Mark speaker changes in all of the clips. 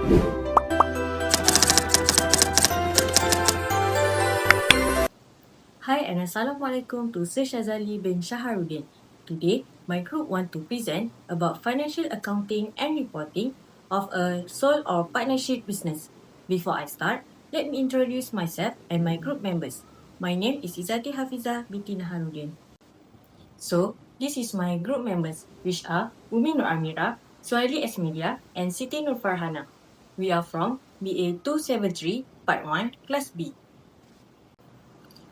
Speaker 1: Hi and Assalamualaikum to Sir Shazali bin Shaharuddin. Today, my group want to present about financial accounting and reporting of a sole or partnership business. Before I start, let me introduce myself and my group members. My name is Izzati Hafiza binti Naharuddin. So, this is my group members, which are Umi Nur Amira, Suhaili Esmilia, and Siti Nur Farhana. We are from BA273, Part 1, Class B.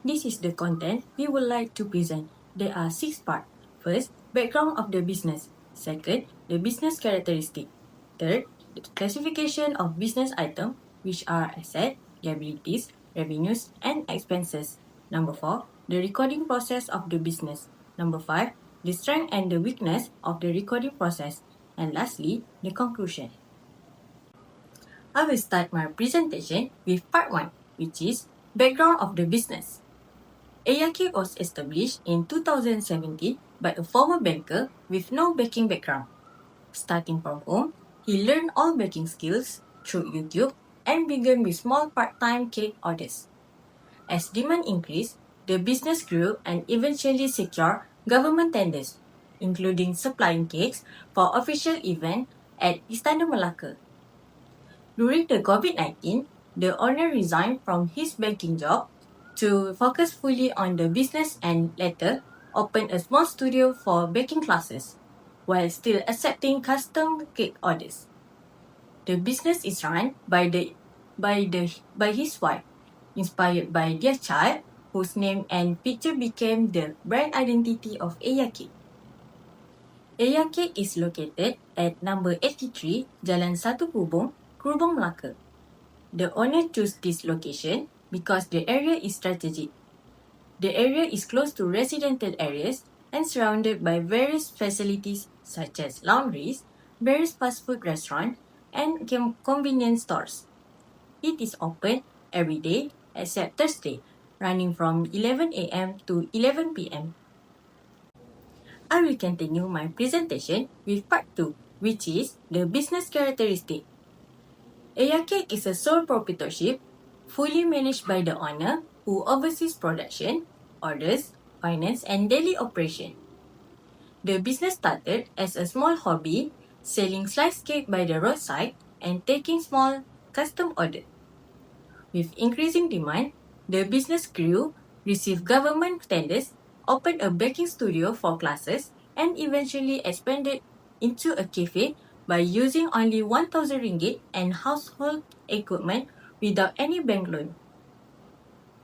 Speaker 1: This is the content we would like to present. There are 6 parts. First, background of the business. Second, the business characteristic. Third, the classification of business item, which are asset, liabilities, revenues, and expenses. Number 4, the recording process of the business. Number 5, the strength and the weakness of the recording process. And lastly, the conclusion. I will start my presentation with part 1, which is background of the business. ACCOUNT was established in 2017 by a former banker with no banking background. Starting from home, he learned all banking skills through YouTube and began with small part-time cake orders. As demand increased, the business grew and eventually secured government tenders, including supplying cakes for official events at Istana Melaka. During the COVID-19, the owner resigned from his banking job to focus fully on the business and later opened a small studio for baking classes, while still accepting custom cake orders. The business is run by his wife, inspired by their child, whose name and picture became the brand identity of ACCOUNT. ACCOUNT is located at number 83 Jalan 1 Kubung, Kubung, Melaka. The owner chose this location because the area is strategic. The area is close to residential areas and surrounded by various facilities such as laundries, various fast food restaurants, and convenience stores. It is open every day except Thursday, running from 11 a.m. to 11 p.m. I will continue my presentation with part 2, which is the business characteristic. ACCOUNT is a sole proprietorship, fully managed by the owner who oversees production, orders, finance, and daily operation. The business started as a small hobby, selling sliced cake by the roadside and taking small custom orders. With increasing demand, the business grew, received government tenders, opened a baking studio for classes, and eventually expanded into a cafe by using only 1,000 ringgit and household equipment without any bank loan.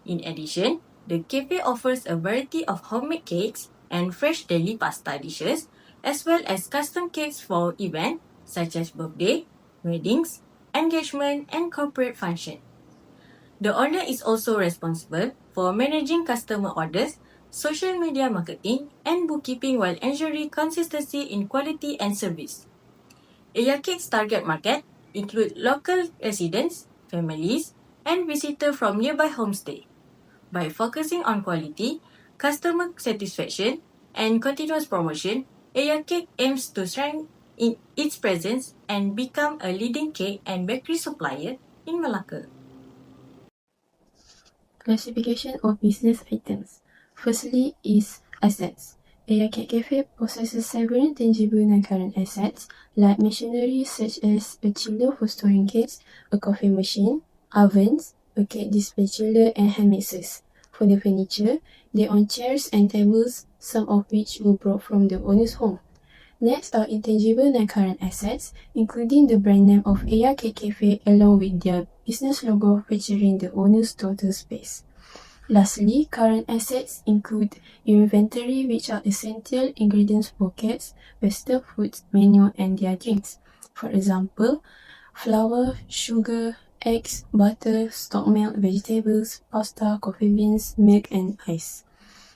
Speaker 1: In addition, the cafe offers a variety of homemade cakes and fresh daily pasta dishes, as well as custom cakes for events such as birthday, weddings, engagement, and corporate function. The owner is also responsible for managing customer orders, social media marketing, and bookkeeping while ensuring consistency in quality and service. ACCOUNT's target market include local residents, families, and visitors from nearby homestay. By focusing on quality, customer satisfaction, and continuous promotion, ACCOUNT aims to strengthen its presence and become a leading cake and bakery supplier in Melaka.
Speaker 2: Classification of business items. Firstly is assets. ACCOUNT Cafe possesses several tangible non-current assets like machinery such as a chiller for storing cakes, a coffee machine, ovens, a cake display chiller, and hand mixers. For the furniture, they own chairs and tables, some of which were brought from the owner's home. Next are intangible non-current assets, including the brand name of ACCOUNT Cafe along with their business logo featuring the owner's total space. Lastly, current assets include inventory, which are essential ingredients for cakes, western foods menu, and their drinks. For example, flour, sugar, eggs, butter, stock milk, vegetables, pasta, coffee beans, milk, and ice.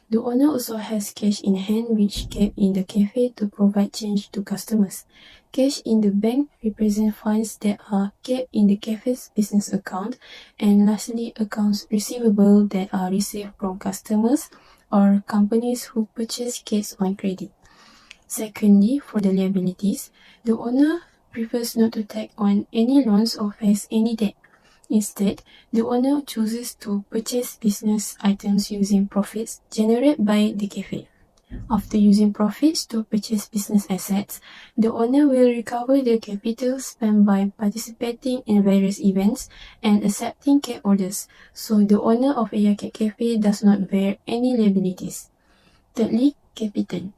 Speaker 2: The owner also has cash in hand which kept in the cafe to provide change to customers. Cash in the bank represents funds that are kept in the cafe's business account, and lastly, accounts receivable that are received from customers or companies who purchase cakes on credit. Secondly, for the liabilities, the owner prefers not to take on any loans or face any debt. Instead, the owner chooses to purchase business items using profits generated by the cafe. After using profits to purchase business assets, the owner will recover the capital spent by participating in various events and accepting cake orders, so the owner of Aya Cake Cafe does not bear any liabilities. Thirdly, capital.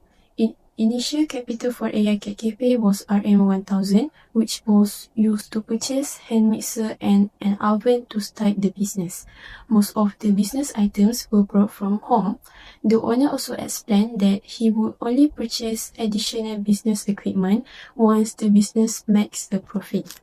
Speaker 2: Initial capital for Aya Cake Cafe was RM1000, which was used to purchase hand mixer and an oven to start the business. Most of the business items were brought from home. The owner also explained that he would only purchase additional business equipment once the business makes a profit.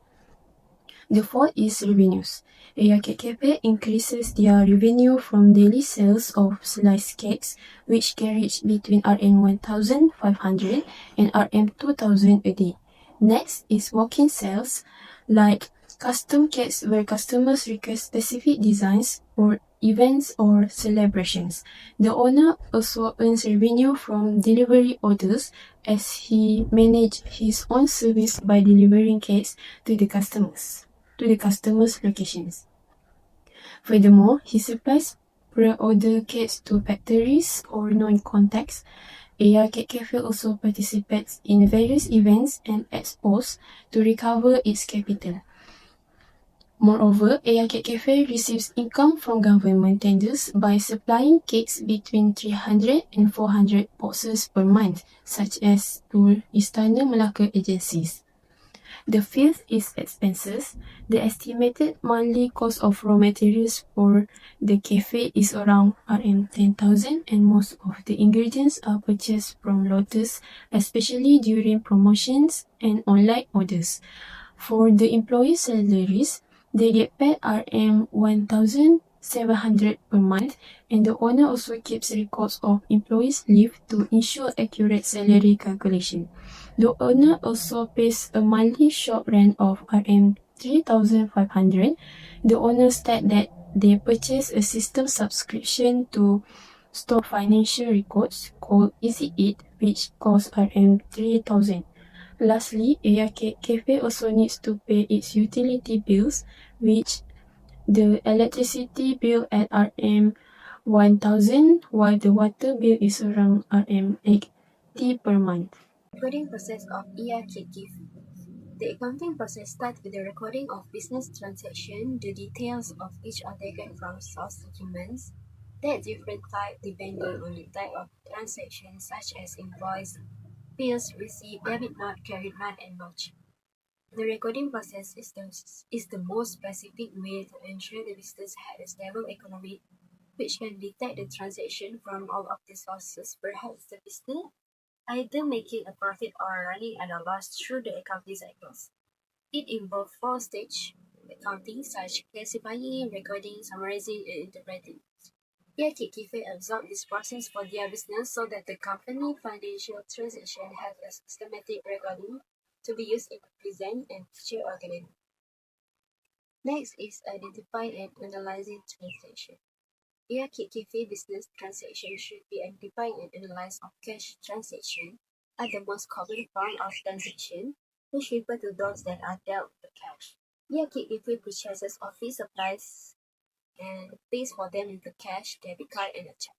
Speaker 2: The fourth is revenues. Aya Cake Cafe increases their revenue from daily sales of sliced cakes, which carries between RM1,500 and RM2,000 a day. Next is walk-in sales, like custom cakes where customers request specific designs for events or celebrations. The owner also earns revenue from delivery orders as he manages his own service by delivering cakes to the customers' locations. Furthermore, he supplies pre-order cakes to factories or non-contacts. Aya Cake Cafe also participates in various events and expos to recover its capital. Moreover, Aya Cake Cafe receives income from government tenders by supplying cakes between 300 and 400 boxes per month, such as to Istana Melaka agencies. The fifth is expenses. The estimated monthly cost of raw materials for the cafe is around RM10,000, and most of the ingredients are purchased from lotters, especially during promotions and online orders. For the employee salaries, they get paid RM1,700 per month, and the owner also keeps records of employees' leave to ensure accurate salary calculation. The owner also pays a monthly shop rent of RM3,500. The owner stated that they purchased a system subscription to store financial records called EasyEat, which costs RM3,000. Lastly, Aya Cake Cafe also needs to pay its utility bills, which the electricity bill at RM1,000, while the water bill is around RM80 per month.
Speaker 3: Recording process of Aya Cake Cafe. The accounting process starts with the recording of business transaction. The details of each are taken from source documents that different type depending on the type of transaction, such as invoice, bills, receipt, debit note, credit note, and much. The recording process is the most specific way to ensure the business has a stable economy, which can detect the transaction from all of the sources. Perhaps the business either making a profit or running at a loss through the accounting cycles. It involves four-stage accounting, such as classifying, recording, summarizing, and interpreting. Aya Cake Cafe absorbed this process for their business so that the company financial transaction has a systematic recording to be used in the present and future organization. Next is identifying and analyzing transaction. Aya Cake Cafe business transactions should be identified and analyzed of cash transaction are the most common form of transaction, which refer to those that are dealt with cash. Aya Cake Cafe purchases office supplies and pays for them with a cash, debit card, and a check.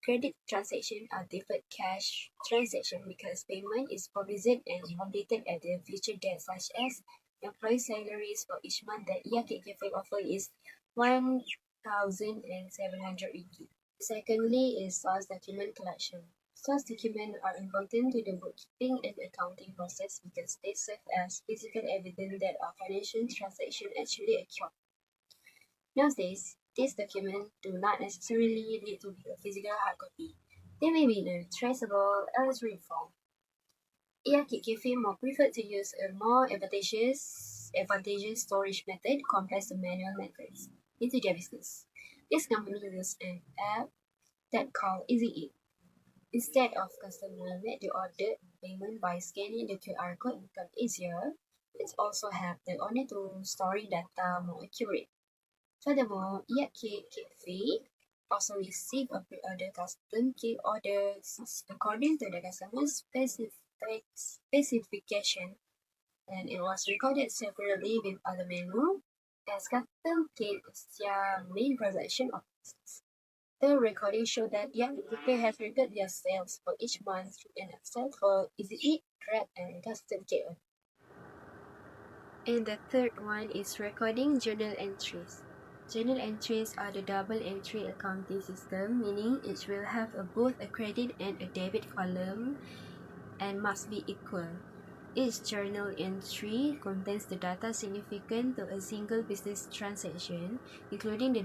Speaker 3: Credit transactions are deferred cash transactions because payment is provisioned and completed at the future date, such as employee salaries for each month that Aya Cake Cafe offer is 1,700 ringgit. Secondly is source document collection. Source documents are important to the bookkeeping and accounting process because they serve as physical evidence that a financial transaction actually occurred. Nowadays, these documents do not necessarily need to be a physical hard copy. They may be in a traceable electronic form. Aya Cake Cafe more preferred to use a more advantageous storage method compared to manual methods into their business. This company uses an app that called EasyEat. Instead of customer make the order payment by scanning the QR code become easier, it also helps the owner to store data more accurate. Furthermore, Aya Cake Cafe also receive a pre-order custom cake orders according to the customer's specification and it was recorded separately with other menu, as custom kit is their main transaction of business. The recording showed that Young Cafe has recorded their sales for each month through an Excel for Easy Eat, Grab, and Custom Kit. And the third one is recording journal entries. Journal entries are the double entry accounting system, meaning each will have both a credit and a debit column and must be equal. Each journal entry contains the data significant to a single business transaction, including the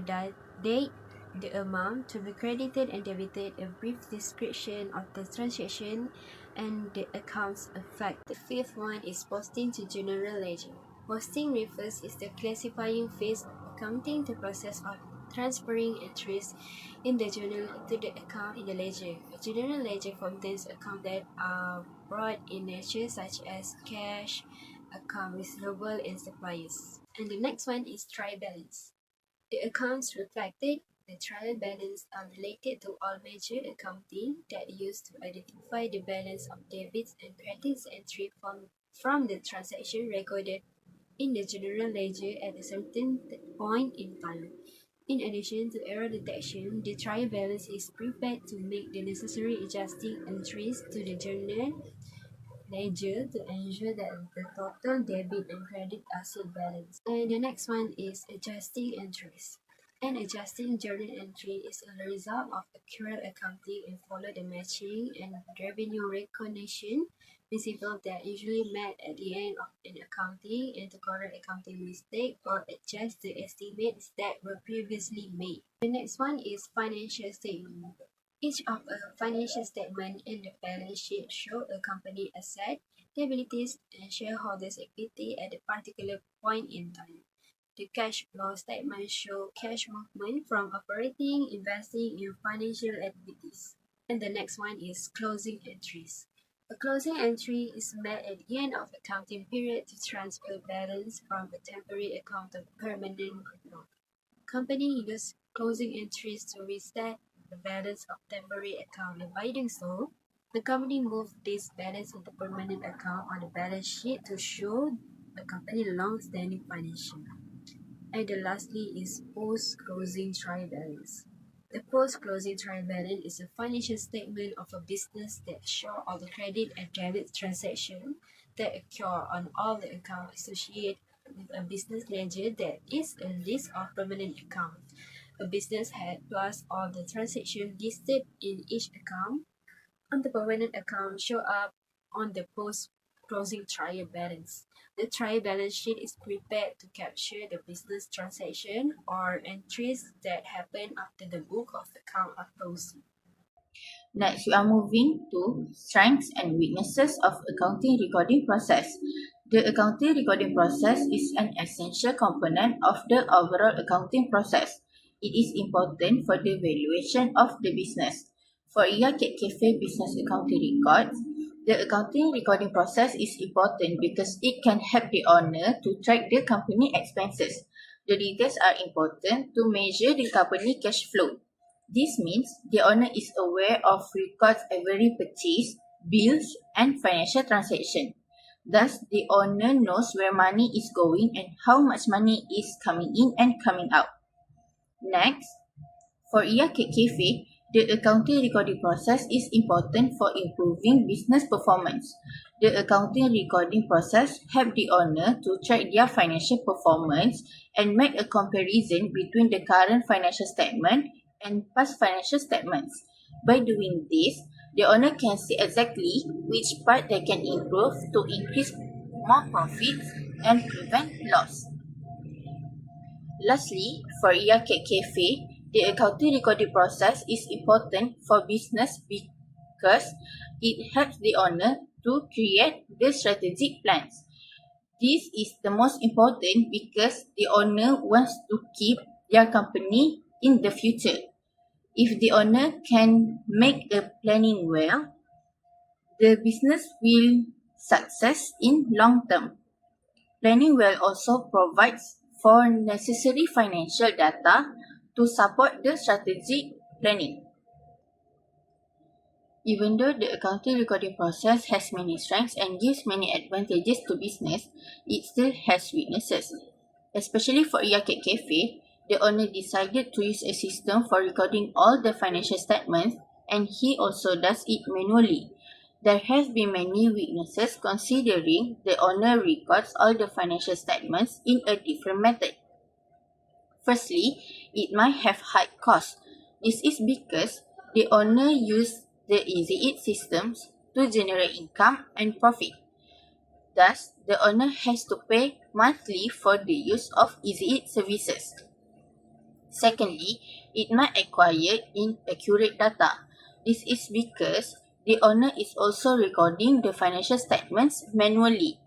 Speaker 3: date, the amount to be credited and debited, a brief description of the transaction, and the accounts affected. The fifth one is posting to general ledger. Posting refers is the classifying phase of accounting, the process of transferring entries in the journal to the account in the ledger. A general ledger contains accounts that are broad in nature, such as cash, account receivable, and suppliers. And the next one is trial balance. The accounts reflected the trial balance are related to all major accounting that used to identify the balance of debits and credits entry from the transaction recorded in the general ledger at a certain point in time. In addition to error detection, the trial balance is prepared to make the necessary adjusting entries to the journal ledger to ensure that the total debit and credit are still balanced. And the next one is adjusting entries. An adjusting journal entry is a result of accurate accounting and follow the matching and revenue recognition principle that usually met at the end of an accounting and to correct accounting mistake or adjust the estimates that were previously made. The next one is financial statement. Each of a financial statement and the balance sheet show a company asset, liabilities, and shareholders' equity at a particular point in time. The cash flow statement show cash movement from operating, investing, in financial activities. And the next one is closing entries. A closing entry is made at the end of accounting period to transfer balance from a temporary account to permanent account. Company uses closing entries to reset the balance of temporary account, and by doing so, the company moves this balance into permanent account on the balance sheet to show the company long-standing financial. And the lastly is post-closing trial balance. The post-closing trial balance is a financial statement of a business that shows all the credit and debit transactions that occur on all the accounts associated with a business ledger that is a list of permanent accounts. A business had plus all the transactions listed in each account on the permanent account show up on the post-closing trial balance. The trial balance sheet is prepared to capture the business transaction or entries that happen after the book of account are closed.
Speaker 1: Next, we are moving to strengths and weaknesses of accounting recording process. The accounting recording process is an essential component of the overall accounting process. It is important for the valuation of the business. For Cat Cafe business accounting records, the accounting recording process is important because it can help the owner to track the company expenses. The details are important to measure the company cash flow. This means the owner is aware of records every purchase, bills, and financial transaction. Thus, the owner knows where money is going and how much money is coming in and coming out. Next, for Cat Cafe, the accounting recording process is important for improving business performance. The accounting recording process helps the owner to track their financial performance and make a comparison between the current financial statement and past financial statements. By doing this, the owner can see exactly which part they can improve to increase more profits and prevent loss. Lastly, for Cat Cafe, the accounting recording process is important for business because it helps the owner to create the strategic plans. This is the most important because the owner wants to keep their company in the future. If the owner can make a planning well, the business will success in long term. Planning well also provides for necessary financial data to support the strategic planning. Even though the accounting recording process has many strengths and gives many advantages to business, it still has weaknesses. Especially for Yaket Cafe, the owner decided to use a system for recording all the financial statements, and he also does it manually. There have been many weaknesses considering the owner records all the financial statements in a different method. Firstly, it might have high costs. This is because the owner used the Easy Eat systems to generate income and profit. Thus, the owner has to pay monthly for the use of Easy Eat services. Secondly, it might acquire inaccurate data. This is because the owner is also recording the financial statements manually.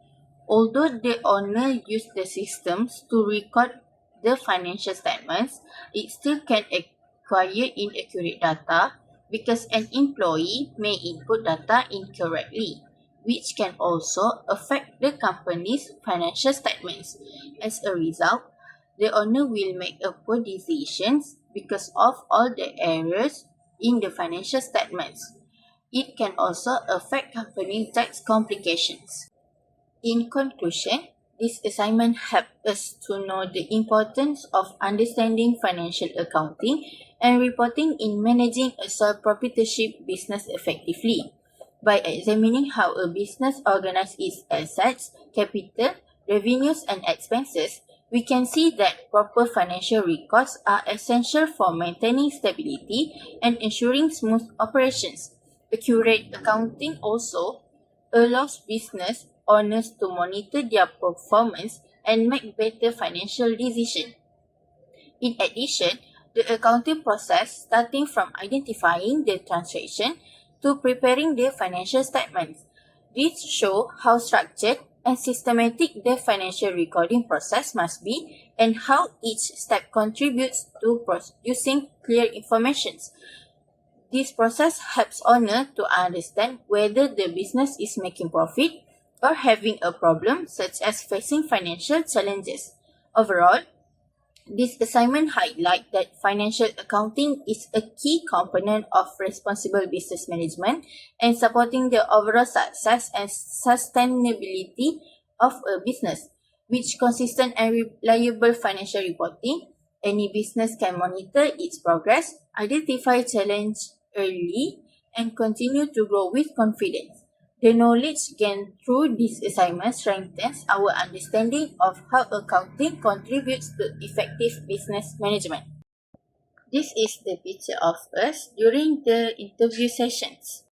Speaker 1: Although the owner used the systems to record the financial statements, it still can acquire inaccurate data because an employee may input data incorrectly, which can also affect the company's financial statements. As a result, the owner will make a poor decisions because of all the errors in the financial statements. It can also affect company tax complications. In conclusion, this assignment helps us to know the importance of understanding financial accounting and reporting in managing a sole proprietorship business effectively. By examining how a business organizes its assets, capital, revenues, and expenses, we can see that proper financial records are essential for maintaining stability and ensuring smooth operations. Accurate accounting also allows business owners to monitor their performance and make better financial decisions. In addition, the accounting process, starting from identifying the transaction to preparing the financial statements. This shows how structured and systematic the financial recording process must be and how each step contributes to producing clear information. This process helps owner to understand whether the business is making profit or having a problem, such as facing financial challenges. Overall, this assignment highlights that financial accounting is a key component of responsible business management and supporting the overall success and sustainability of a business. With consistent and reliable financial reporting, any business can monitor its progress, identify challenges early, and continue to grow with confidence. The knowledge gained through this assignment strengthens our understanding of how accounting contributes to effective business management. This is the picture of us during the interview sessions.